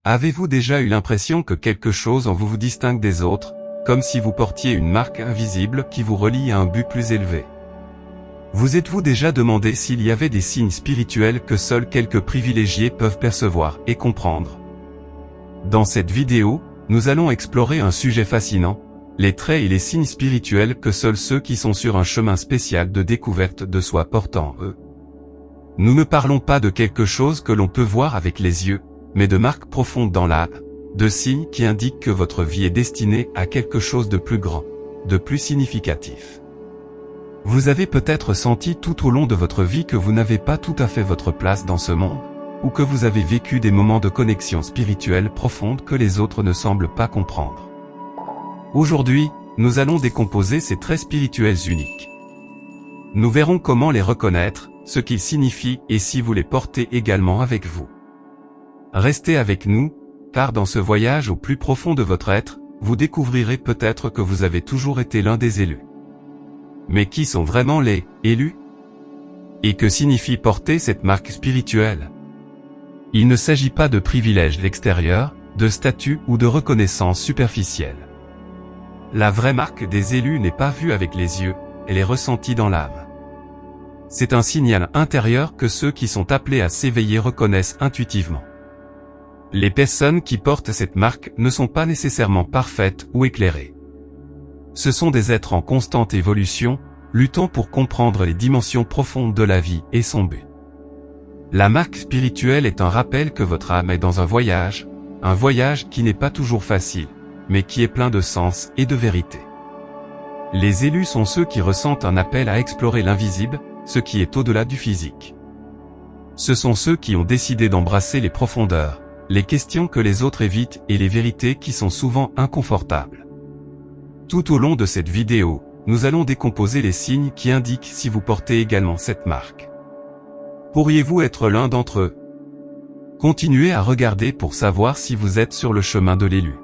Avez-vous déjà eu l'impression que quelque chose en vous vous distingue des autres, comme si vous portiez une marque invisible qui vous relie à un but plus élevé? Vous êtes-vous déjà demandé s'il y avait des signes spirituels que seuls quelques privilégiés peuvent percevoir et comprendre? Dans cette vidéo, nous allons explorer un sujet fascinant, les traits et les signes spirituels que seuls ceux qui sont sur un chemin spécial de découverte de soi portent en eux. Nous ne parlons pas de quelque chose que l'on peut voir avec les yeux, mais de marques profondes dans l'âme, de signes qui indiquent que votre vie est destinée à quelque chose de plus grand, de plus significatif. Vous avez peut-être senti tout au long de votre vie que vous n'avez pas tout à fait votre place dans ce monde, ou que vous avez vécu des moments de connexion spirituelle profonde que les autres ne semblent pas comprendre. Aujourd'hui, nous allons décomposer ces traits spirituels uniques. Nous verrons comment les reconnaître, ce qu'ils signifient et si vous les portez également avec vous. Restez avec nous, car dans ce voyage au plus profond de votre être, vous découvrirez peut-être que vous avez toujours été l'un des élus. Mais qui sont vraiment les élus? Et que signifie porter cette marque spirituelle? Il ne s'agit pas de privilèges extérieurs, de statut ou de reconnaissance superficielle. La vraie marque des élus n'est pas vue avec les yeux, elle est ressentie dans l'âme. C'est un signal intérieur que ceux qui sont appelés à s'éveiller reconnaissent intuitivement. Les personnes qui portent cette marque ne sont pas nécessairement parfaites ou éclairées. Ce sont des êtres en constante évolution, luttant pour comprendre les dimensions profondes de la vie et son but. La marque spirituelle est un rappel que votre âme est dans un voyage qui n'est pas toujours facile, mais qui est plein de sens et de vérité. Les élus sont ceux qui ressentent un appel à explorer l'invisible, ce qui est au-delà du physique. Ce sont ceux qui ont décidé d'embrasser les profondeurs, les questions que les autres évitent et les vérités qui sont souvent inconfortables. Tout au long de cette vidéo, nous allons décomposer les signes qui indiquent si vous portez également cette marque. Pourriez-vous être l'un d'entre eux? Continuez à regarder pour savoir si vous êtes sur le chemin de l'élu.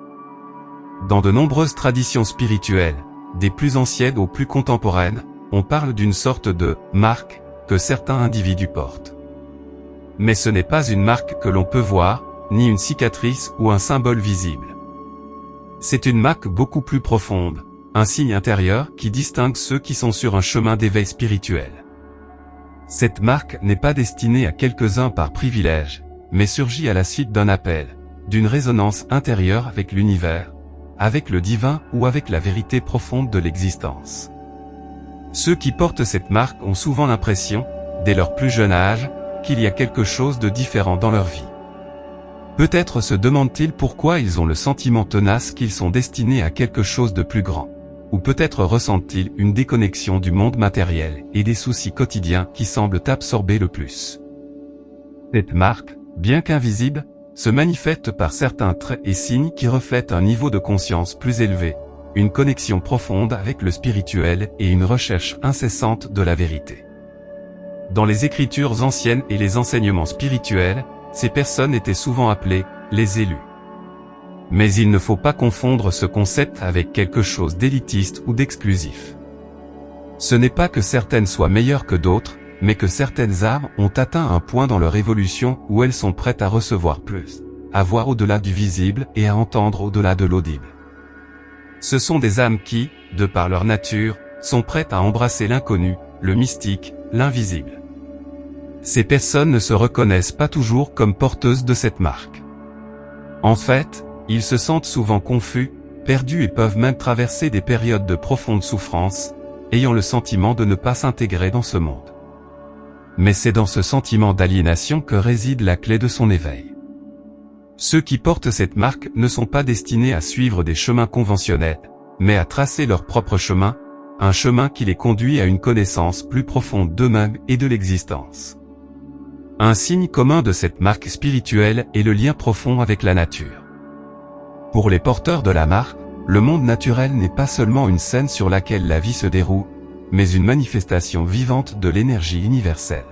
Dans de nombreuses traditions spirituelles, des plus anciennes aux plus contemporaines, on parle d'une sorte de marque que certains individus portent. Mais ce n'est pas une marque que l'on peut voir, ni une cicatrice ou un symbole visible. C'est une marque beaucoup plus profonde, un signe intérieur qui distingue ceux qui sont sur un chemin d'éveil spirituel. Cette marque n'est pas destinée à quelques-uns par privilège, mais surgit à la suite d'un appel, d'une résonance intérieure avec l'univers, avec le divin ou avec la vérité profonde de l'existence. Ceux qui portent cette marque ont souvent l'impression, dès leur plus jeune âge, qu'il y a quelque chose de différent dans leur vie. Peut-être se demandent-ils pourquoi ils ont le sentiment tenace qu'ils sont destinés à quelque chose de plus grand. Ou peut-être ressentent-ils une déconnexion du monde matériel et des soucis quotidiens qui semblent absorber le plus. Cette marque, bien qu'invisible, se manifeste par certains traits et signes qui reflètent un niveau de conscience plus élevé, une connexion profonde avec le spirituel et une recherche incessante de la vérité. Dans les écritures anciennes et les enseignements spirituels, ces personnes étaient souvent appelées les élus. Mais il ne faut pas confondre ce concept avec quelque chose d'élitiste ou d'exclusif. Ce n'est pas que certaines soient meilleures que d'autres, mais que certaines âmes ont atteint un point dans leur évolution où elles sont prêtes à recevoir plus, à voir au-delà du visible et à entendre au-delà de l'audible. Ce sont des âmes qui, de par leur nature, sont prêtes à embrasser l'inconnu, le mystique, l'invisible. Ces personnes ne se reconnaissent pas toujours comme porteuses de cette marque. En fait, ils se sentent souvent confus, perdus et peuvent même traverser des périodes de profonde souffrance, ayant le sentiment de ne pas s'intégrer dans ce monde. Mais c'est dans ce sentiment d'aliénation que réside la clé de son éveil. Ceux qui portent cette marque ne sont pas destinés à suivre des chemins conventionnels, mais à tracer leur propre chemin, un chemin qui les conduit à une connaissance plus profonde d'eux-mêmes et de l'existence. Un signe commun de cette marque spirituelle est le lien profond avec la nature. Pour les porteurs de la marque, le monde naturel n'est pas seulement une scène sur laquelle la vie se déroule, mais une manifestation vivante de l'énergie universelle.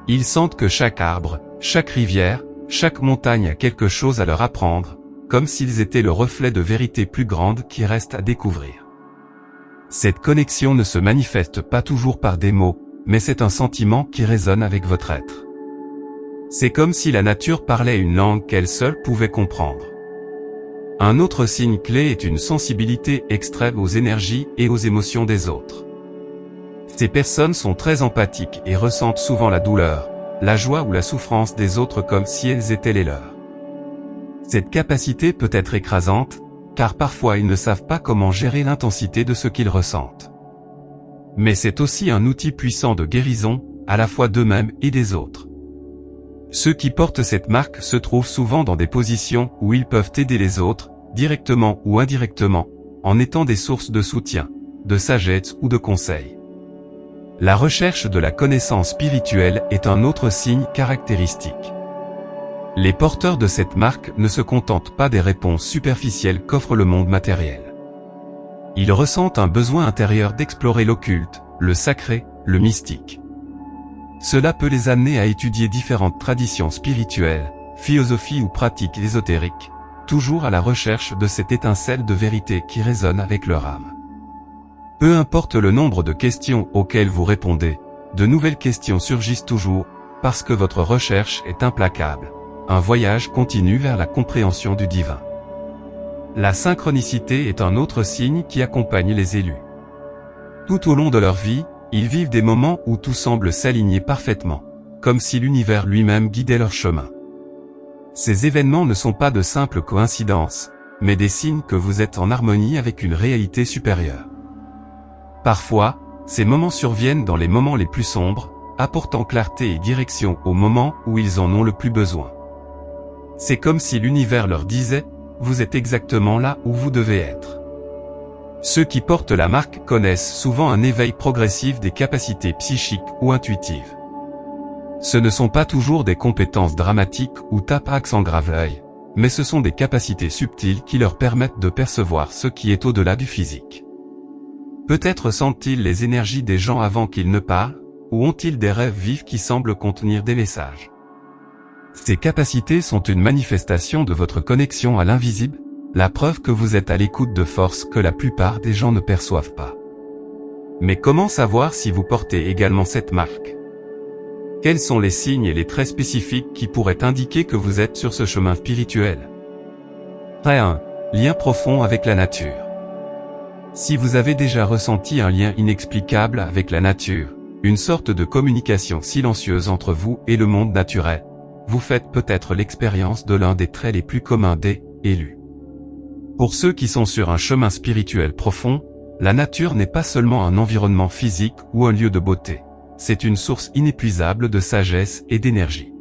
Ils sentent que chaque arbre, chaque rivière, chaque montagne a quelque chose à leur apprendre, comme s'ils étaient le reflet de vérités plus grandes qui restent à découvrir. Cette connexion ne se manifeste pas toujours par des mots, mais c'est un sentiment qui résonne avec votre être. C'est comme si la nature parlait une langue qu'elle seule pouvait comprendre. Un autre signe clé est une sensibilité extrême aux énergies et aux émotions des autres. Ces personnes sont très empathiques et ressentent souvent la douleur, la joie ou la souffrance des autres comme si elles étaient les leurs. Cette capacité peut être écrasante, car parfois ils ne savent pas comment gérer l'intensité de ce qu'ils ressentent. Mais c'est aussi un outil puissant de guérison, à la fois d'eux-mêmes et des autres. Ceux qui portent cette marque se trouvent souvent dans des positions où ils peuvent aider les autres, directement ou indirectement, en étant des sources de soutien, de sagesse ou de conseils. La recherche de la connaissance spirituelle est un autre signe caractéristique. Les porteurs de cette marque ne se contentent pas des réponses superficielles qu'offre le monde matériel. Ils ressentent un besoin intérieur d'explorer l'occulte, le sacré, le mystique. Cela peut les amener à étudier différentes traditions spirituelles, philosophies ou pratiques ésotériques, toujours à la recherche de cette étincelle de vérité qui résonne avec leur âme. Peu importe le nombre de questions auxquelles vous répondez, de nouvelles questions surgissent toujours, parce que votre recherche est implacable. Un voyage continu vers la compréhension du divin. La synchronicité est un autre signe qui accompagne les élus. Tout au long de leur vie, ils vivent des moments où tout semble s'aligner parfaitement, comme si l'univers lui-même guidait leur chemin. Ces événements ne sont pas de simples coïncidences, mais des signes que vous êtes en harmonie avec une réalité supérieure. Parfois, ces moments surviennent dans les moments les plus sombres, apportant clarté et direction au moment où ils en ont le plus besoin. C'est comme si l'univers leur disait, vous êtes exactement là où vous devez être. Ceux qui portent la marque connaissent souvent un éveil progressif des capacités psychiques ou intuitives. Ce ne sont pas toujours des compétences dramatiques ou tapax en grave œil, mais ce sont des capacités subtiles qui leur permettent de percevoir ce qui est au-delà du physique. Peut-être sentent-ils les énergies des gens avant qu'ils ne parlent, ou ont-ils des rêves vifs qui semblent contenir des messages. Ces capacités sont une manifestation de votre connexion à l'invisible, la preuve que vous êtes à l'écoute de forces que la plupart des gens ne perçoivent pas. Mais comment savoir si vous portez également cette marque? Quels sont les signes et les traits spécifiques qui pourraient indiquer que vous êtes sur ce chemin spirituel? Trait 1. Lien profond avec la nature. Si vous avez déjà ressenti un lien inexplicable avec la nature, une sorte de communication silencieuse entre vous et le monde naturel, vous faites peut-être l'expérience de l'un des traits les plus communs des élus. Pour ceux qui sont sur un chemin spirituel profond, la nature n'est pas seulement un environnement physique ou un lieu de beauté, c'est une source inépuisable de sagesse et d'énergie.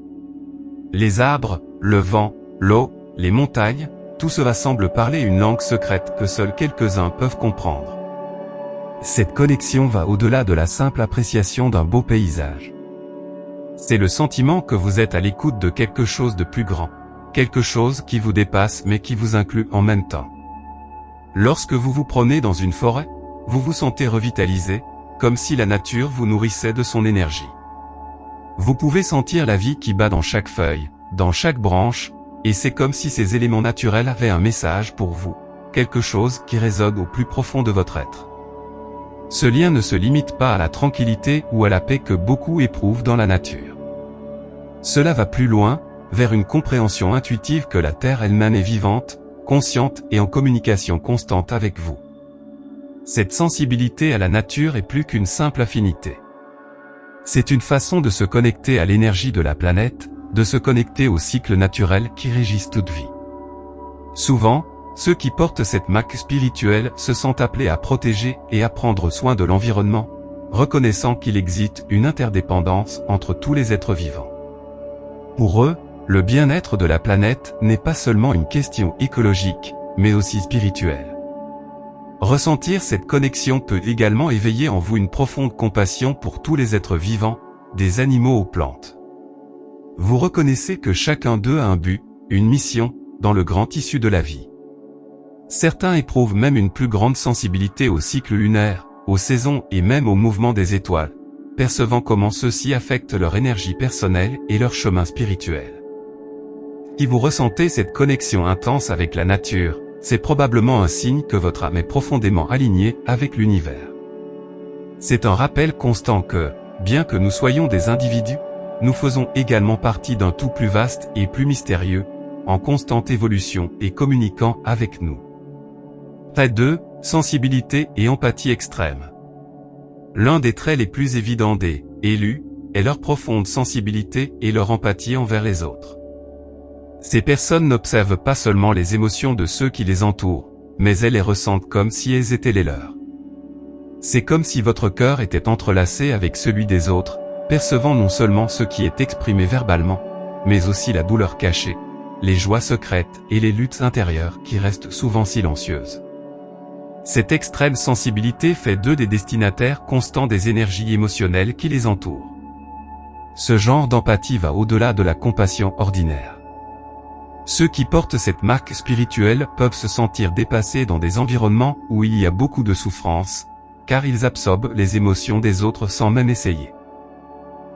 Les arbres, le vent, l'eau, les montagnes, tout cela semble parler une langue secrète que seuls quelques-uns peuvent comprendre. Cette connexion va au-delà de la simple appréciation d'un beau paysage. C'est le sentiment que vous êtes à l'écoute de quelque chose de plus grand, quelque chose qui vous dépasse mais qui vous inclut en même temps. Lorsque vous vous promenez dans une forêt, vous vous sentez revitalisé, comme si la nature vous nourrissait de son énergie. Vous pouvez sentir la vie qui bat dans chaque feuille, dans chaque branche, et c'est comme si ces éléments naturels avaient un message pour vous, quelque chose qui résonne au plus profond de votre être. Ce lien ne se limite pas à la tranquillité ou à la paix que beaucoup éprouvent dans la nature. Cela va plus loin, vers une compréhension intuitive que la Terre elle-même est vivante, consciente et en communication constante avec vous. Cette sensibilité à la nature est plus qu'une simple affinité. C'est une façon de se connecter à l'énergie de la planète, de se connecter aux cycles naturels qui régissent toute vie. Souvent, ceux qui portent cette marque spirituelle se sentent appelés à protéger et à prendre soin de l'environnement, reconnaissant qu'il existe une interdépendance entre tous les êtres vivants. Pour eux, le bien-être de la planète n'est pas seulement une question écologique, mais aussi spirituelle. Ressentir cette connexion peut également éveiller en vous une profonde compassion pour tous les êtres vivants, des animaux aux plantes. Vous reconnaissez que chacun d'eux a un but, une mission, dans le grand tissu de la vie. Certains éprouvent même une plus grande sensibilité au cycle lunaire, aux saisons et même au mouvement des étoiles, percevant comment ceux-ci affectent leur énergie personnelle et leur chemin spirituel. Si vous ressentez cette connexion intense avec la nature, c'est probablement un signe que votre âme est profondément alignée avec l'univers. C'est un rappel constant que, bien que nous soyons des individus, nous faisons également partie d'un tout plus vaste et plus mystérieux, en constante évolution et communiquant avec nous. Trait 2, sensibilité et empathie extrême. L'un des traits les plus évidents des élus est leur profonde sensibilité et leur empathie envers les autres. Ces personnes n'observent pas seulement les émotions de ceux qui les entourent, mais elles les ressentent comme si elles étaient les leurs. C'est comme si votre cœur était entrelacé avec celui des autres, percevant non seulement ce qui est exprimé verbalement, mais aussi la douleur cachée, les joies secrètes et les luttes intérieures qui restent souvent silencieuses. Cette extrême sensibilité fait d'eux des destinataires constants des énergies émotionnelles qui les entourent. Ce genre d'empathie va au-delà de la compassion ordinaire. Ceux qui portent cette marque spirituelle peuvent se sentir dépassés dans des environnements où il y a beaucoup de souffrance, car ils absorbent les émotions des autres sans même essayer.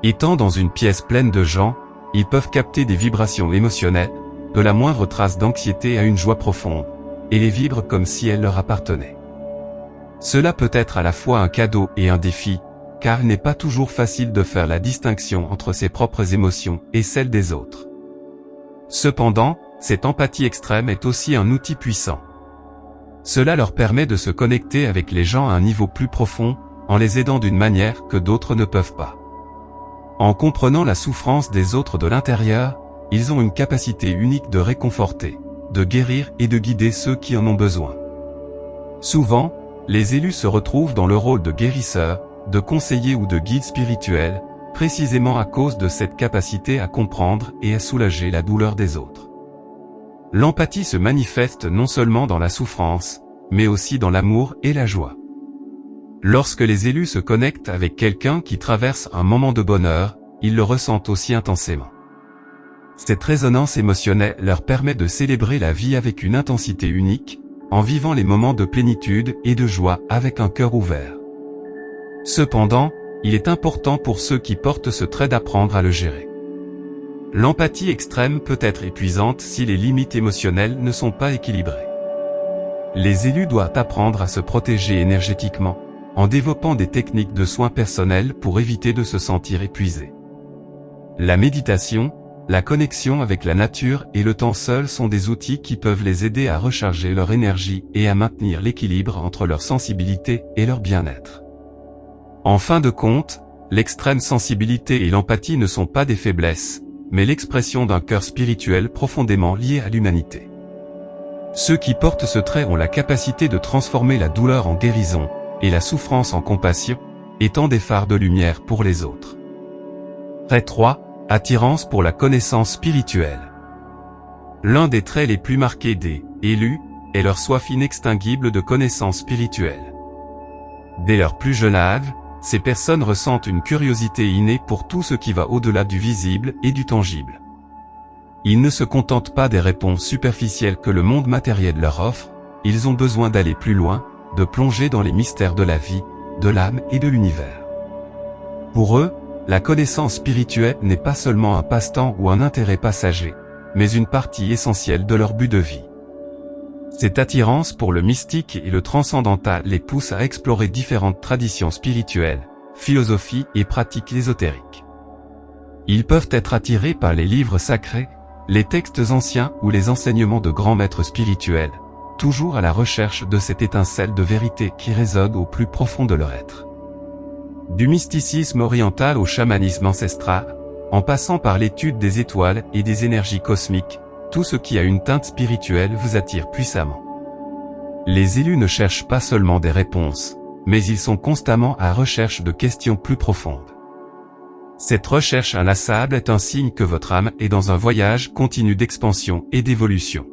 Étant dans une pièce pleine de gens, ils peuvent capter des vibrations émotionnelles, de la moindre trace d'anxiété à une joie profonde, et les vivre comme si elles leur appartenaient. Cela peut être à la fois un cadeau et un défi, car il n'est pas toujours facile de faire la distinction entre ses propres émotions et celles des autres. Cependant, cette empathie extrême est aussi un outil puissant. Cela leur permet de se connecter avec les gens à un niveau plus profond, en les aidant d'une manière que d'autres ne peuvent pas. En comprenant la souffrance des autres de l'intérieur, ils ont une capacité unique de réconforter, de guérir et de guider ceux qui en ont besoin. Souvent, les élus se retrouvent dans le rôle de guérisseurs, de conseillers ou de guides spirituels, précisément à cause de cette capacité à comprendre et à soulager la douleur des autres. L'empathie se manifeste non seulement dans la souffrance, mais aussi dans l'amour et la joie. Lorsque les élus se connectent avec quelqu'un qui traverse un moment de bonheur, ils le ressentent aussi intensément. Cette résonance émotionnelle leur permet de célébrer la vie avec une intensité unique, en vivant les moments de plénitude et de joie avec un cœur ouvert. Cependant, il est important pour ceux qui portent ce trait d'apprendre à le gérer. L'empathie extrême peut être épuisante si les limites émotionnelles ne sont pas équilibrées. Les élus doivent apprendre à se protéger énergétiquement, en développant des techniques de soins personnels pour éviter de se sentir épuisés. La méditation, la connexion avec la nature et le temps seul sont des outils qui peuvent les aider à recharger leur énergie et à maintenir l'équilibre entre leur sensibilité et leur bien-être. En fin de compte, l'extrême sensibilité et l'empathie ne sont pas des faiblesses, mais l'expression d'un cœur spirituel profondément lié à l'humanité. Ceux qui portent ce trait ont la capacité de transformer la douleur en guérison, et la souffrance en compassion, étant des phares de lumière pour les autres. Trait 3. Attirance pour la connaissance spirituelle. L'un des traits les plus marqués des élus est leur soif inextinguible de connaissance spirituelle. Dès leur plus jeune âge, ces personnes ressentent une curiosité innée pour tout ce qui va au-delà du visible et du tangible. Ils ne se contentent pas des réponses superficielles que le monde matériel leur offre, ils ont besoin d'aller plus loin, de plonger dans les mystères de la vie, de l'âme et de l'univers. Pour eux, la connaissance spirituelle n'est pas seulement un passe-temps ou un intérêt passager, mais une partie essentielle de leur but de vie. Cette attirance pour le mystique et le transcendantal les pousse à explorer différentes traditions spirituelles, philosophies et pratiques ésotériques. Ils peuvent être attirés par les livres sacrés, les textes anciens ou les enseignements de grands maîtres spirituels, toujours à la recherche de cette étincelle de vérité qui résonne au plus profond de leur être. Du mysticisme oriental au chamanisme ancestral, en passant par l'étude des étoiles et des énergies cosmiques, tout ce qui a une teinte spirituelle vous attire puissamment. Les élus ne cherchent pas seulement des réponses, mais ils sont constamment à la recherche de questions plus profondes. Cette recherche inlassable est un signe que votre âme est dans un voyage continu d'expansion et d'évolution.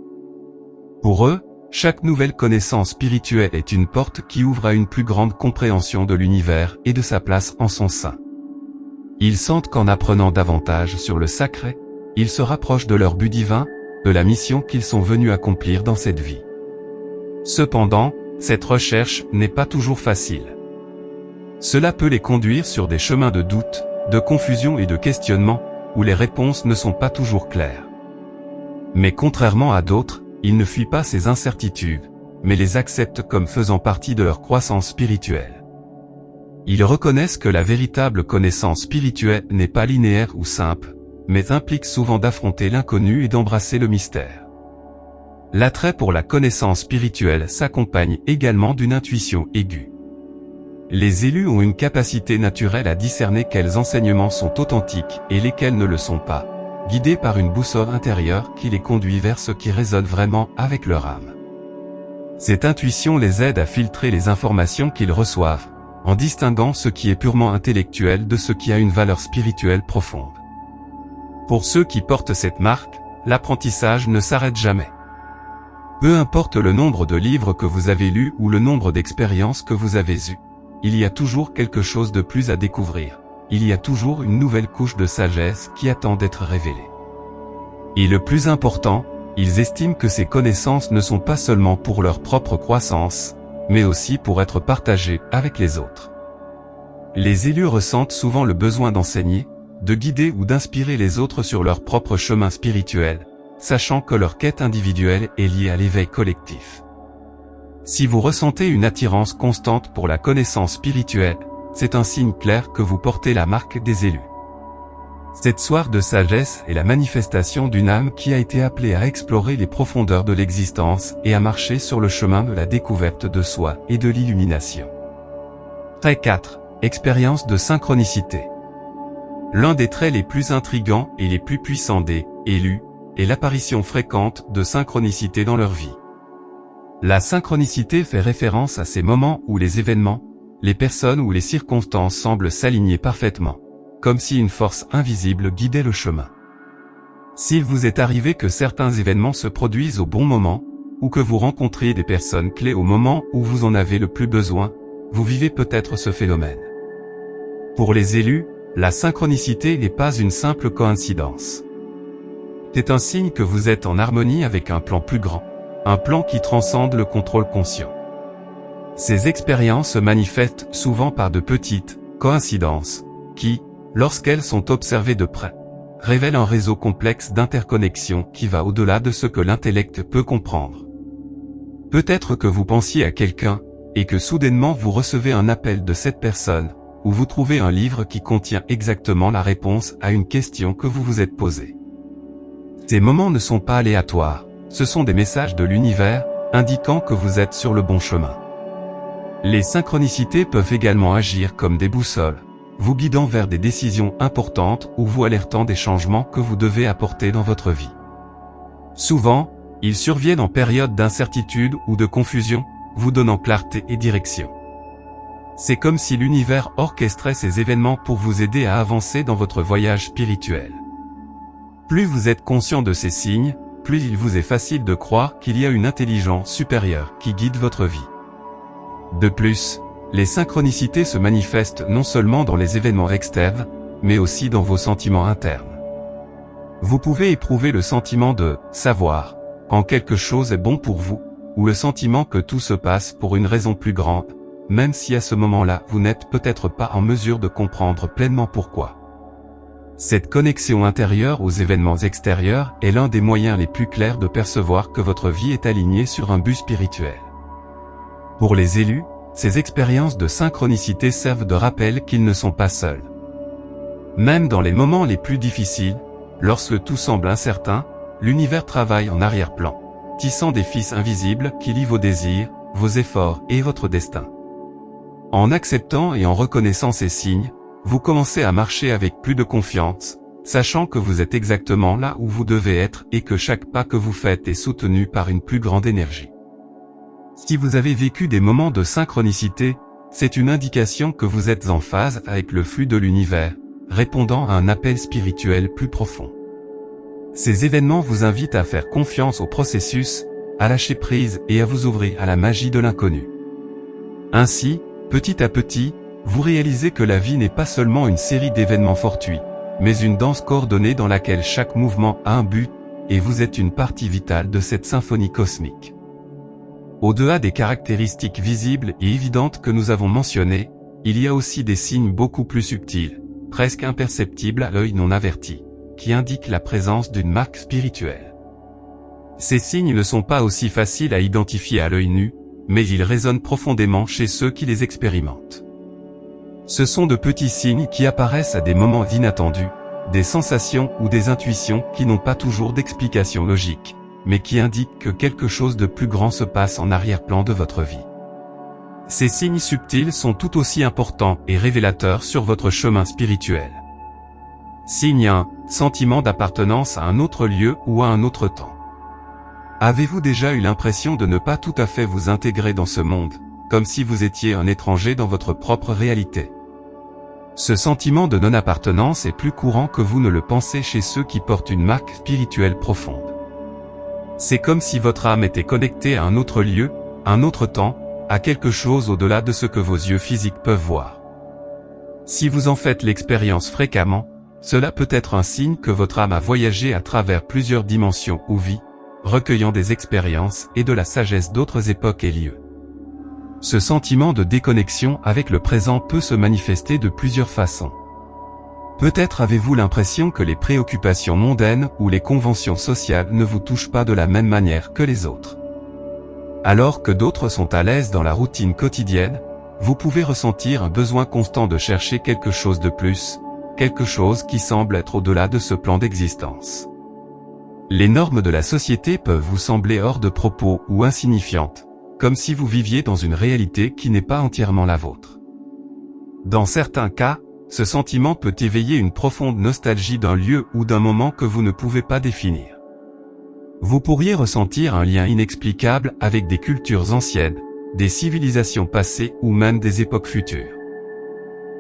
Pour eux, chaque nouvelle connaissance spirituelle est une porte qui ouvre à une plus grande compréhension de l'univers et de sa place en son sein. Ils sentent qu'en apprenant davantage sur le sacré, ils se rapprochent de leur but divin, de la mission qu'ils sont venus accomplir dans cette vie. Cependant, cette recherche n'est pas toujours facile. Cela peut les conduire sur des chemins de doute, de confusion et de questionnement, où les réponses ne sont pas toujours claires. Mais contrairement à d'autres, ils ne fuient pas ces incertitudes, mais les acceptent comme faisant partie de leur croissance spirituelle. Ils reconnaissent que la véritable connaissance spirituelle n'est pas linéaire ou simple, mais implique souvent d'affronter l'inconnu et d'embrasser le mystère. L'attrait pour la connaissance spirituelle s'accompagne également d'une intuition aiguë. Les élus ont une capacité naturelle à discerner quels enseignements sont authentiques et lesquels ne le sont pas, guidés par une boussole intérieure qui les conduit vers ce qui résonne vraiment avec leur âme. Cette intuition les aide à filtrer les informations qu'ils reçoivent, en distinguant ce qui est purement intellectuel de ce qui a une valeur spirituelle profonde. Pour ceux qui portent cette marque, l'apprentissage ne s'arrête jamais. Peu importe le nombre de livres que vous avez lus ou le nombre d'expériences que vous avez eues, il y a toujours quelque chose de plus à découvrir. Il y a toujours une nouvelle couche de sagesse qui attend d'être révélée. Et le plus important, ils estiment que ces connaissances ne sont pas seulement pour leur propre croissance, mais aussi pour être partagées avec les autres. Les élus ressentent souvent le besoin d'enseigner, de guider ou d'inspirer les autres sur leur propre chemin spirituel, sachant que leur quête individuelle est liée à l'éveil collectif. Si vous ressentez une attirance constante pour la connaissance spirituelle, c'est un signe clair que vous portez la marque des élus. Cette soif de sagesse est la manifestation d'une âme qui a été appelée à explorer les profondeurs de l'existence et à marcher sur le chemin de la découverte de soi et de l'illumination. Trait 4. Expérience de synchronicité. L'un des traits les plus intrigants et les plus puissants des élus est l'apparition fréquente de synchronicité dans leur vie. La synchronicité fait référence à ces moments où les événements, les personnes ou les circonstances semblent s'aligner parfaitement, comme si une force invisible guidait le chemin. S'il vous est arrivé que certains événements se produisent au bon moment, ou que vous rencontriez des personnes clés au moment où vous en avez le plus besoin, vous vivez peut-être ce phénomène. Pour les élus, la synchronicité n'est pas une simple coïncidence. C'est un signe que vous êtes en harmonie avec un plan plus grand, un plan qui transcende le contrôle conscient. Ces expériences se manifestent souvent par de petites coïncidences, qui, lorsqu'elles sont observées de près, révèlent un réseau complexe d'interconnexions qui va au-delà de ce que l'intellect peut comprendre. Peut-être que vous pensiez à quelqu'un, et que soudainement vous recevez un appel de cette personne, ou vous trouvez un livre qui contient exactement la réponse à une question que vous vous êtes posée. Ces moments ne sont pas aléatoires, ce sont des messages de l'univers, indiquant que vous êtes sur le bon chemin. Les synchronicités peuvent également agir comme des boussoles, vous guidant vers des décisions importantes ou vous alertant des changements que vous devez apporter dans votre vie. Souvent, ils surviennent en période d'incertitude ou de confusion, vous donnant clarté et direction. C'est comme si l'univers orchestrait ces événements pour vous aider à avancer dans votre voyage spirituel. Plus vous êtes conscient de ces signes, plus il vous est facile de croire qu'il y a une intelligence supérieure qui guide votre vie. De plus, les synchronicités se manifestent non seulement dans les événements externes, mais aussi dans vos sentiments internes. Vous pouvez éprouver le sentiment de savoir quand quelque chose est bon pour vous, ou le sentiment que tout se passe pour une raison plus grande, même si à ce moment-là vous n'êtes peut-être pas en mesure de comprendre pleinement pourquoi. Cette connexion intérieure aux événements extérieurs est l'un des moyens les plus clairs de percevoir que votre vie est alignée sur un but spirituel. Pour les élus, ces expériences de synchronicité servent de rappel qu'ils ne sont pas seuls. Même dans les moments les plus difficiles, lorsque tout semble incertain, l'univers travaille en arrière-plan, tissant des fils invisibles qui lient vos désirs, vos efforts et votre destin. En acceptant et en reconnaissant ces signes, vous commencez à marcher avec plus de confiance, sachant que vous êtes exactement là où vous devez être et que chaque pas que vous faites est soutenu par une plus grande énergie. Si vous avez vécu des moments de synchronicité, c'est une indication que vous êtes en phase avec le flux de l'univers, répondant à un appel spirituel plus profond. Ces événements vous invitent à faire confiance au processus, à lâcher prise et à vous ouvrir à la magie de l'inconnu. Ainsi, petit à petit, vous réalisez que la vie n'est pas seulement une série d'événements fortuits, mais une danse coordonnée dans laquelle chaque mouvement a un but, et vous êtes une partie vitale de cette symphonie cosmique. Au-delà des caractéristiques visibles et évidentes que nous avons mentionnées, il y a aussi des signes beaucoup plus subtils, presque imperceptibles à l'œil non averti, qui indiquent la présence d'une marque spirituelle. Ces signes ne sont pas aussi faciles à identifier à l'œil nu, mais ils résonnent profondément chez ceux qui les expérimentent. Ce sont de petits signes qui apparaissent à des moments inattendus, des sensations ou des intuitions qui n'ont pas toujours d'explication logique, mais qui indiquent que quelque chose de plus grand se passe en arrière-plan de votre vie. Ces signes subtils sont tout aussi importants et révélateurs sur votre chemin spirituel. Signe 1. Sentiment d'appartenance à un autre lieu ou à un autre temps. Avez-vous déjà eu l'impression de ne pas tout à fait vous intégrer dans ce monde, comme si vous étiez un étranger dans votre propre réalité? Ce sentiment de non-appartenance est plus courant que vous ne le pensez chez ceux qui portent une marque spirituelle profonde. C'est comme si votre âme était connectée à un autre lieu, un autre temps, à quelque chose au-delà de ce que vos yeux physiques peuvent voir. Si vous en faites l'expérience fréquemment, cela peut être un signe que votre âme a voyagé à travers plusieurs dimensions ou vies, recueillant des expériences et de la sagesse d'autres époques et lieux. Ce sentiment de déconnexion avec le présent peut se manifester de plusieurs façons. Peut-être avez-vous l'impression que les préoccupations mondaines ou les conventions sociales ne vous touchent pas de la même manière que les autres. Alors que d'autres sont à l'aise dans la routine quotidienne, vous pouvez ressentir un besoin constant de chercher quelque chose de plus, quelque chose qui semble être au-delà de ce plan d'existence. Les normes de la société peuvent vous sembler hors de propos ou insignifiantes, comme si vous viviez dans une réalité qui n'est pas entièrement la vôtre. Dans certains cas, ce sentiment peut éveiller une profonde nostalgie d'un lieu ou d'un moment que vous ne pouvez pas définir. Vous pourriez ressentir un lien inexplicable avec des cultures anciennes, des civilisations passées ou même des époques futures.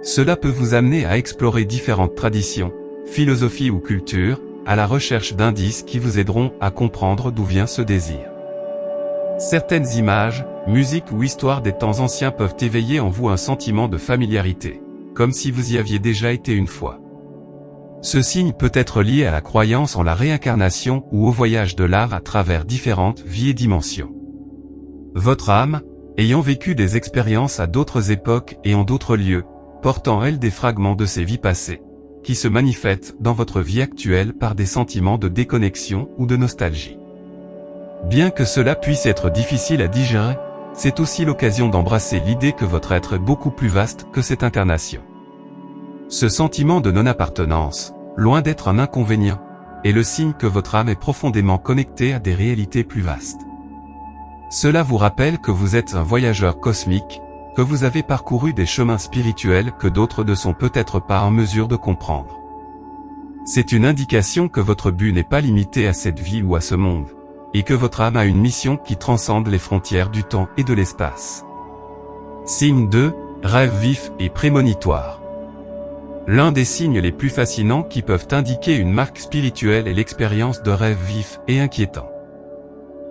Cela peut vous amener à explorer différentes traditions, philosophies ou cultures, à la recherche d'indices qui vous aideront à comprendre d'où vient ce désir. Certaines images, musiques ou histoires des temps anciens peuvent éveiller en vous un sentiment de familiarité, comme si vous y aviez déjà été une fois. Ce signe peut être lié à la croyance en la réincarnation ou au voyage de l'art à travers différentes vies et dimensions. Votre âme, ayant vécu des expériences à d'autres époques et en d'autres lieux, porte en elle des fragments de ses vies passées, qui se manifestent dans votre vie actuelle par des sentiments de déconnexion ou de nostalgie. Bien que cela puisse être difficile à digérer, c'est aussi l'occasion d'embrasser l'idée que votre être est beaucoup plus vaste que cette incarnation. Ce sentiment de non-appartenance, loin d'être un inconvénient, est le signe que votre âme est profondément connectée à des réalités plus vastes. Cela vous rappelle que vous êtes un voyageur cosmique, que vous avez parcouru des chemins spirituels que d'autres ne sont peut-être pas en mesure de comprendre. C'est une indication que votre but n'est pas limité à cette vie ou à ce monde, et que votre âme a une mission qui transcende les frontières du temps et de l'espace. Signe 2, rêve vif et prémonitoire. L'un des signes les plus fascinants qui peuvent indiquer une marque spirituelle est l'expérience de rêves vifs et inquiétants.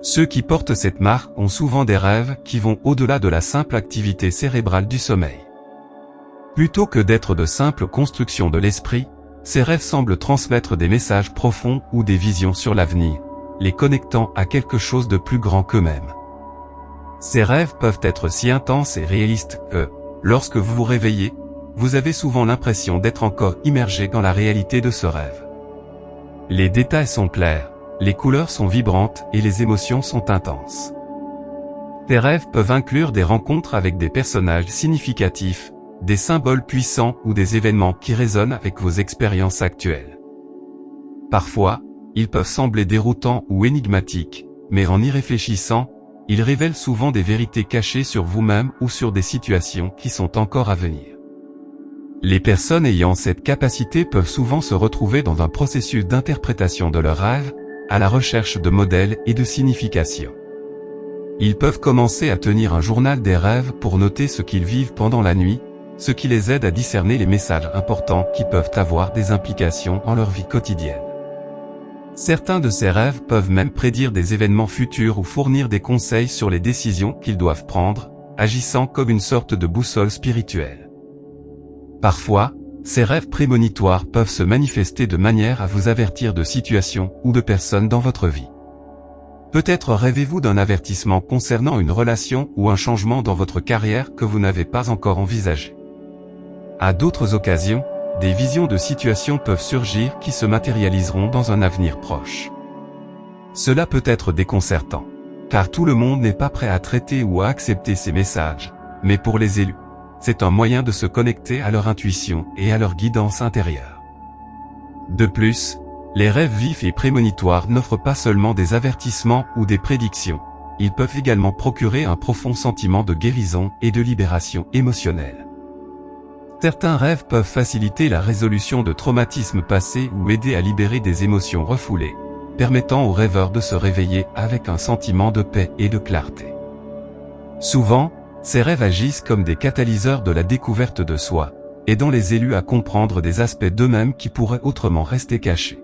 Ceux qui portent cette marque ont souvent des rêves qui vont au-delà de la simple activité cérébrale du sommeil. Plutôt que d'être de simples constructions de l'esprit, ces rêves semblent transmettre des messages profonds ou des visions sur l'avenir, les connectant à quelque chose de plus grand qu'eux-mêmes. Ces rêves peuvent être si intenses et réalistes que, lorsque vous vous réveillez, vous avez souvent l'impression d'être encore immergé dans la réalité de ce rêve. Les détails sont clairs, les couleurs sont vibrantes et les émotions sont intenses. Ces rêves peuvent inclure des rencontres avec des personnages significatifs, des symboles puissants ou des événements qui résonnent avec vos expériences actuelles. Parfois, ils peuvent sembler déroutants ou énigmatiques, mais en y réfléchissant, ils révèlent souvent des vérités cachées sur vous-même ou sur des situations qui sont encore à venir. Les personnes ayant cette capacité peuvent souvent se retrouver dans un processus d'interprétation de leurs rêves, à la recherche de modèles et de significations. Ils peuvent commencer à tenir un journal des rêves pour noter ce qu'ils vivent pendant la nuit, ce qui les aide à discerner les messages importants qui peuvent avoir des implications dans leur vie quotidienne. Certains de ces rêves peuvent même prédire des événements futurs ou fournir des conseils sur les décisions qu'ils doivent prendre, agissant comme une sorte de boussole spirituelle. Parfois, ces rêves prémonitoires peuvent se manifester de manière à vous avertir de situations ou de personnes dans votre vie. Peut-être rêvez-vous d'un avertissement concernant une relation ou un changement dans votre carrière que vous n'avez pas encore envisagé. À d'autres occasions, des visions de situations peuvent surgir qui se matérialiseront dans un avenir proche. Cela peut être déconcertant, car tout le monde n'est pas prêt à traiter ou à accepter ces messages, mais pour les élus, c'est un moyen de se connecter à leur intuition et à leur guidance intérieure. De plus, les rêves vifs et prémonitoires n'offrent pas seulement des avertissements ou des prédictions, ils peuvent également procurer un profond sentiment de guérison et de libération émotionnelle. Certains rêves peuvent faciliter la résolution de traumatismes passés ou aider à libérer des émotions refoulées, permettant aux rêveurs de se réveiller avec un sentiment de paix et de clarté. Souvent, ces rêves agissent comme des catalyseurs de la découverte de soi, aidant les élus à comprendre des aspects d'eux-mêmes qui pourraient autrement rester cachés.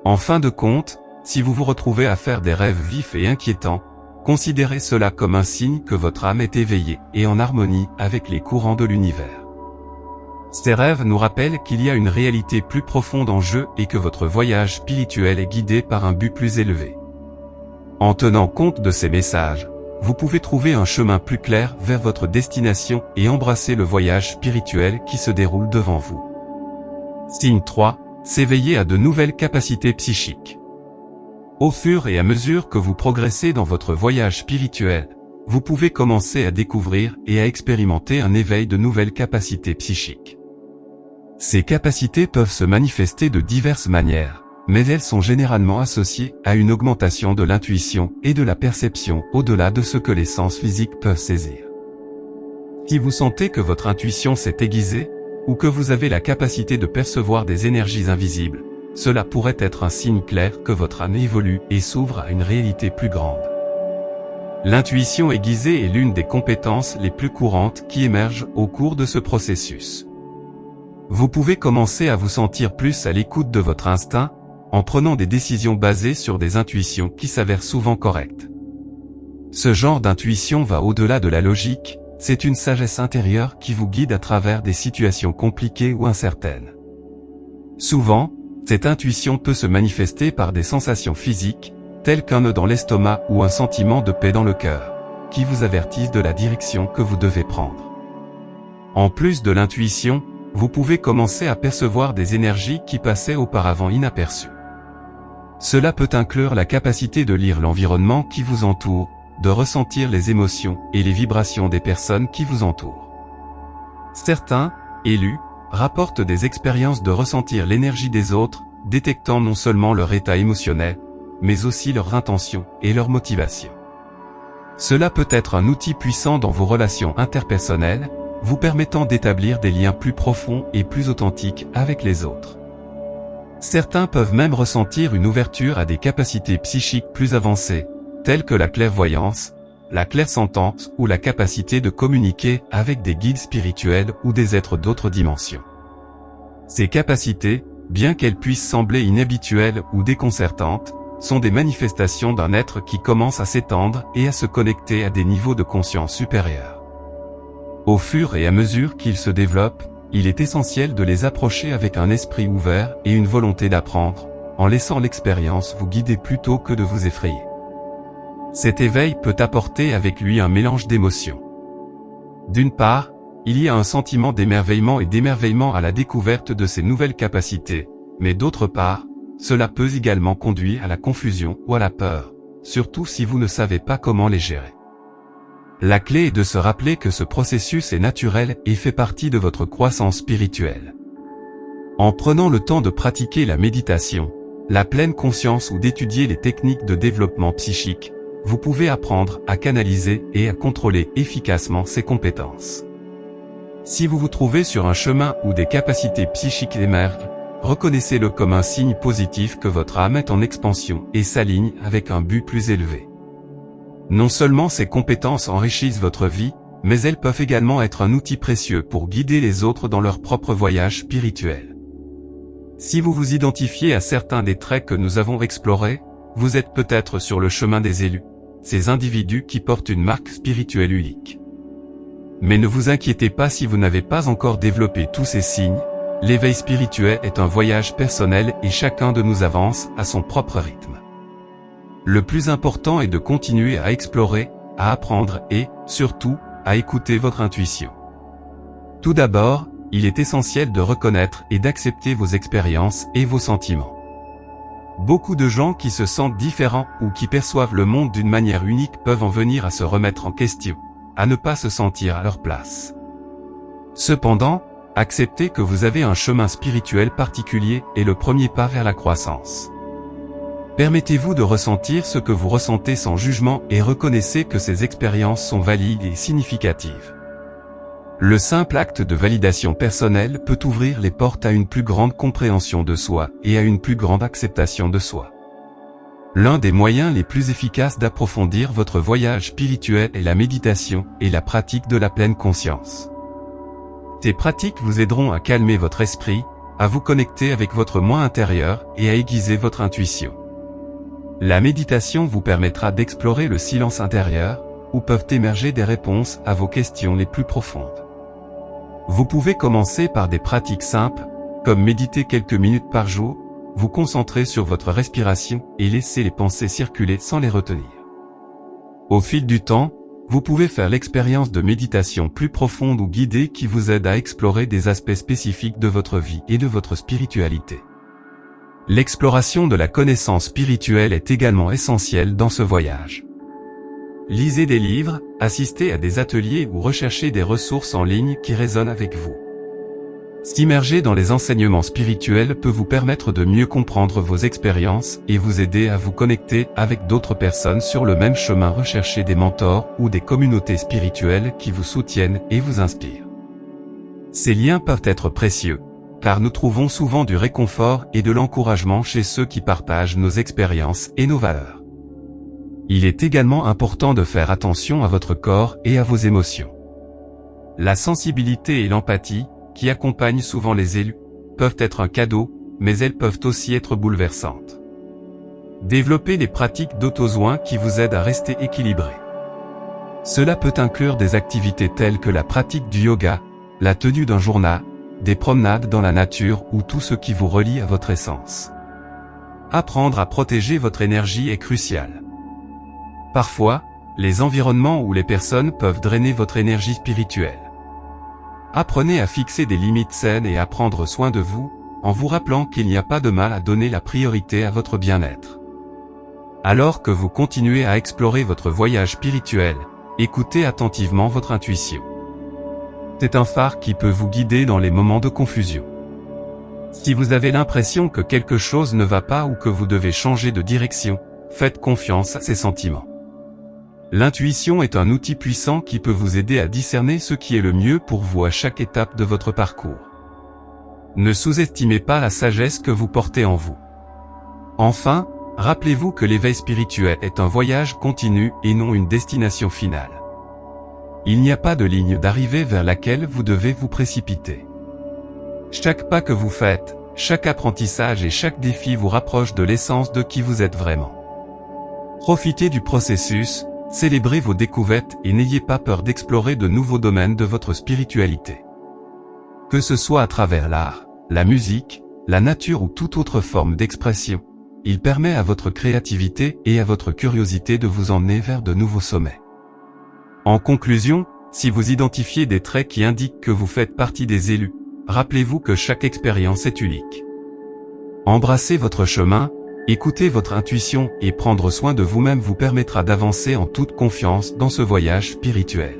En fin de compte, si vous vous retrouvez à faire des rêves vifs et inquiétants, considérez cela comme un signe que votre âme est éveillée et en harmonie avec les courants de l'univers. Ces rêves nous rappellent qu'il y a une réalité plus profonde en jeu et que votre voyage spirituel est guidé par un but plus élevé. En tenant compte de ces messages, vous pouvez trouver un chemin plus clair vers votre destination et embrasser le voyage spirituel qui se déroule devant vous. Signe 3. S'éveiller à de nouvelles capacités psychiques. Au fur et à mesure que vous progressez dans votre voyage spirituel, vous pouvez commencer à découvrir et à expérimenter un éveil de nouvelles capacités psychiques. Ces capacités peuvent se manifester de diverses manières, mais elles sont généralement associées à une augmentation de l'intuition et de la perception au-delà de ce que les sens physiques peuvent saisir. Si vous sentez que votre intuition s'est aiguisée, ou que vous avez la capacité de percevoir des énergies invisibles, cela pourrait être un signe clair que votre âme évolue et s'ouvre à une réalité plus grande. L'intuition aiguisée est l'une des compétences les plus courantes qui émergent au cours de ce processus. Vous pouvez commencer à vous sentir plus à l'écoute de votre instinct, en prenant des décisions basées sur des intuitions qui s'avèrent souvent correctes. Ce genre d'intuition va au-delà de la logique, c'est une sagesse intérieure qui vous guide à travers des situations compliquées ou incertaines. Souvent, cette intuition peut se manifester par des sensations physiques, telles qu'un nœud dans l'estomac ou un sentiment de paix dans le cœur, qui vous avertissent de la direction que vous devez prendre. En plus de l'intuition, vous pouvez commencer à percevoir des énergies qui passaient auparavant inaperçues. Cela peut inclure la capacité de lire l'environnement qui vous entoure, de ressentir les émotions et les vibrations des personnes qui vous entourent. Certains, élus, rapportent des expériences de ressentir l'énergie des autres, détectant non seulement leur état émotionnel, mais aussi leurs intentions et leurs motivations. Cela peut être un outil puissant dans vos relations interpersonnelles, vous permettant d'établir des liens plus profonds et plus authentiques avec les autres. Certains peuvent même ressentir une ouverture à des capacités psychiques plus avancées, telles que la clairvoyance, la clairsentence ou la capacité de communiquer avec des guides spirituels ou des êtres d'autres dimensions. Ces capacités, bien qu'elles puissent sembler inhabituelles ou déconcertantes, sont des manifestations d'un être qui commence à s'étendre et à se connecter à des niveaux de conscience supérieurs. Au fur et à mesure qu'ils se développent, il est essentiel de les approcher avec un esprit ouvert et une volonté d'apprendre, en laissant l'expérience vous guider plutôt que de vous effrayer. Cet éveil peut apporter avec lui un mélange d'émotions. D'une part, il y a un sentiment d'émerveillement et d'émerveillement à la découverte de ces nouvelles capacités, mais d'autre part, cela peut également conduire à la confusion ou à la peur, surtout si vous ne savez pas comment les gérer. La clé est de se rappeler que ce processus est naturel et fait partie de votre croissance spirituelle. En prenant le temps de pratiquer la méditation, la pleine conscience ou d'étudier les techniques de développement psychique, vous pouvez apprendre à canaliser et à contrôler efficacement ces compétences. Si vous vous trouvez sur un chemin où des capacités psychiques émergent, reconnaissez-le comme un signe positif que votre âme est en expansion et s'aligne avec un but plus élevé. Non seulement ces compétences enrichissent votre vie, mais elles peuvent également être un outil précieux pour guider les autres dans leur propre voyage spirituel. Si vous vous identifiez à certains des traits que nous avons explorés, vous êtes peut-être sur le chemin des élus, ces individus qui portent une marque spirituelle unique. Mais ne vous inquiétez pas si vous n'avez pas encore développé tous ces signes, l'éveil spirituel est un voyage personnel et chacun de nous avance à son propre rythme. Le plus important est de continuer à explorer, à apprendre et, surtout, à écouter votre intuition. Tout d'abord, il est essentiel de reconnaître et d'accepter vos expériences et vos sentiments. Beaucoup de gens qui se sentent différents ou qui perçoivent le monde d'une manière unique peuvent en venir à se remettre en question, à ne pas se sentir à leur place. Cependant, acceptez que vous avez un chemin spirituel particulier et le premier pas vers la croissance. Permettez-vous de ressentir ce que vous ressentez sans jugement et reconnaissez que ces expériences sont valides et significatives. Le simple acte de validation personnelle peut ouvrir les portes à une plus grande compréhension de soi et à une plus grande acceptation de soi. L'un des moyens les plus efficaces d'approfondir votre voyage spirituel est la méditation et la pratique de la pleine conscience. Ces pratiques vous aideront à calmer votre esprit, à vous connecter avec votre moi intérieur et à aiguiser votre intuition. La méditation vous permettra d'explorer le silence intérieur, où peuvent émerger des réponses à vos questions les plus profondes. Vous pouvez commencer par des pratiques simples, comme méditer quelques minutes par jour, vous concentrer sur votre respiration et laisser les pensées circuler sans les retenir. Au fil du temps, vous pouvez faire l'expérience de méditation plus profonde ou guidée qui vous aide à explorer des aspects spécifiques de votre vie et de votre spiritualité. L'exploration de la connaissance spirituelle est également essentielle dans ce voyage. Lisez des livres, assistez à des ateliers ou recherchez des ressources en ligne qui résonnent avec vous. S'immerger dans les enseignements spirituels peut vous permettre de mieux comprendre vos expériences et vous aider à vous connecter avec d'autres personnes sur le même chemin. Recherchez des mentors ou des communautés spirituelles qui vous soutiennent et vous inspirent. Ces liens peuvent être précieux, car nous trouvons souvent du réconfort et de l'encouragement chez ceux qui partagent nos expériences et nos valeurs. Il est également important de faire attention à votre corps et à vos émotions. La sensibilité et l'empathie, qui accompagnent souvent les élus, peuvent être un cadeau, mais elles peuvent aussi être bouleversantes. Développez des pratiques d'auto-soin qui vous aident à rester équilibré. Cela peut inclure des activités telles que la pratique du yoga, la tenue d'un journal, des promenades dans la nature ou tout ce qui vous relie à votre essence. Apprendre à protéger votre énergie est crucial. Parfois, les environnements ou les personnes peuvent drainer votre énergie spirituelle. Apprenez à fixer des limites saines et à prendre soin de vous, en vous rappelant qu'il n'y a pas de mal à donner la priorité à votre bien-être. Alors que vous continuez à explorer votre voyage spirituel, écoutez attentivement votre intuition. C'est un phare qui peut vous guider dans les moments de confusion. Si vous avez l'impression que quelque chose ne va pas ou que vous devez changer de direction, faites confiance à ces sentiments. L'intuition est un outil puissant qui peut vous aider à discerner ce qui est le mieux pour vous à chaque étape de votre parcours. Ne sous-estimez pas la sagesse que vous portez en vous. Enfin, rappelez-vous que l'éveil spirituel est un voyage continu et non une destination finale. Il n'y a pas de ligne d'arrivée vers laquelle vous devez vous précipiter. Chaque pas que vous faites, chaque apprentissage et chaque défi vous rapproche de l'essence de qui vous êtes vraiment. Profitez du processus, célébrez vos découvertes et n'ayez pas peur d'explorer de nouveaux domaines de votre spiritualité. Que ce soit à travers l'art, la musique, la nature ou toute autre forme d'expression, il permet à votre créativité et à votre curiosité de vous emmener vers de nouveaux sommets. En conclusion, si vous identifiez des traits qui indiquent que vous faites partie des élus, rappelez-vous que chaque expérience est unique. Embrassez votre chemin, écoutez votre intuition et prendre soin de vous-même vous permettra d'avancer en toute confiance dans ce voyage spirituel.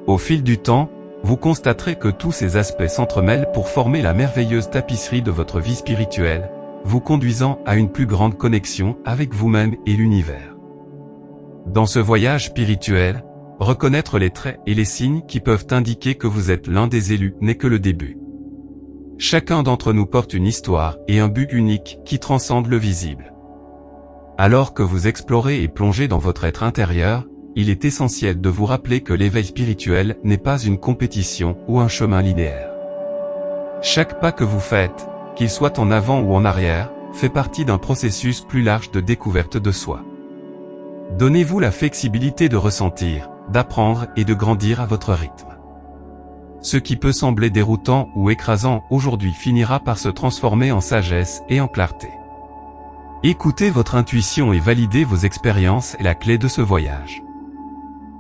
Au fil du temps, vous constaterez que tous ces aspects s'entremêlent pour former la merveilleuse tapisserie de votre vie spirituelle, vous conduisant à une plus grande connexion avec vous-même et l'univers. Dans ce voyage spirituel, reconnaître les traits et les signes qui peuvent indiquer que vous êtes l'un des élus n'est que le début. Chacun d'entre nous porte une histoire et un but unique qui transcende le visible. Alors que vous explorez et plongez dans votre être intérieur, il est essentiel de vous rappeler que l'éveil spirituel n'est pas une compétition ou un chemin linéaire. Chaque pas que vous faites, qu'il soit en avant ou en arrière, fait partie d'un processus plus large de découverte de soi. Donnez-vous la flexibilité de ressentir, d'apprendre et de grandir à votre rythme. Ce qui peut sembler déroutant ou écrasant aujourd'hui finira par se transformer en sagesse et en clarté. Écoutez votre intuition et validez vos expériences est la clé de ce voyage.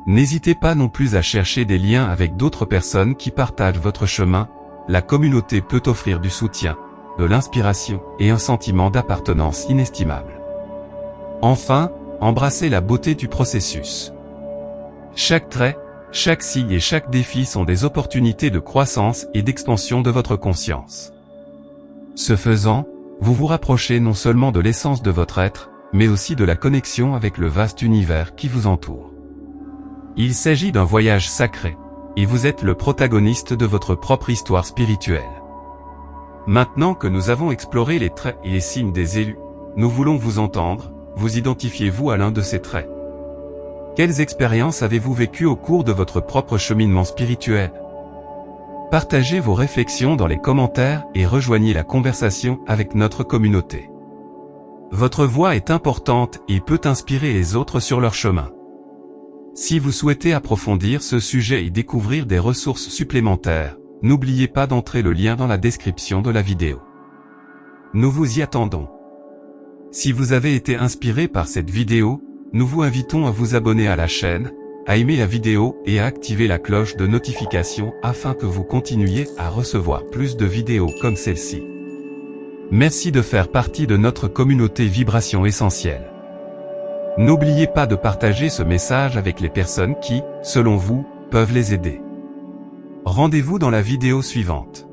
N'hésitez pas non plus à chercher des liens avec d'autres personnes qui partagent votre chemin, la communauté peut offrir du soutien, de l'inspiration et un sentiment d'appartenance inestimable. Enfin, embrassez la beauté du processus. Chaque trait, Chaque signe et chaque défi sont des opportunités de croissance et d'expansion de votre conscience. Ce faisant, vous vous rapprochez non seulement de l'essence de votre être, mais aussi de la connexion avec le vaste univers qui vous entoure. Il s'agit d'un voyage sacré, et vous êtes le protagoniste de votre propre histoire spirituelle. Maintenant que nous avons exploré les traits et les signes des élus, nous voulons vous entendre. Vous identifiez-vous à l'un de ces traits? Quelles expériences avez-vous vécues au cours de votre propre cheminement spirituel? Partagez vos réflexions dans les commentaires et rejoignez la conversation avec notre communauté. Votre voix est importante et peut inspirer les autres sur leur chemin. Si vous souhaitez approfondir ce sujet et découvrir des ressources supplémentaires, n'oubliez pas d'entrer le lien dans la description de la vidéo. Nous vous y attendons. Si vous avez été inspiré par cette vidéo, nous vous invitons à vous abonner à la chaîne, à aimer la vidéo et à activer la cloche de notification afin que vous continuiez à recevoir plus de vidéos comme celle-ci. Merci de faire partie de notre communauté Vibration Essentielle. N'oubliez pas de partager ce message avec les personnes qui, selon vous, peuvent les aider. Rendez-vous dans la vidéo suivante.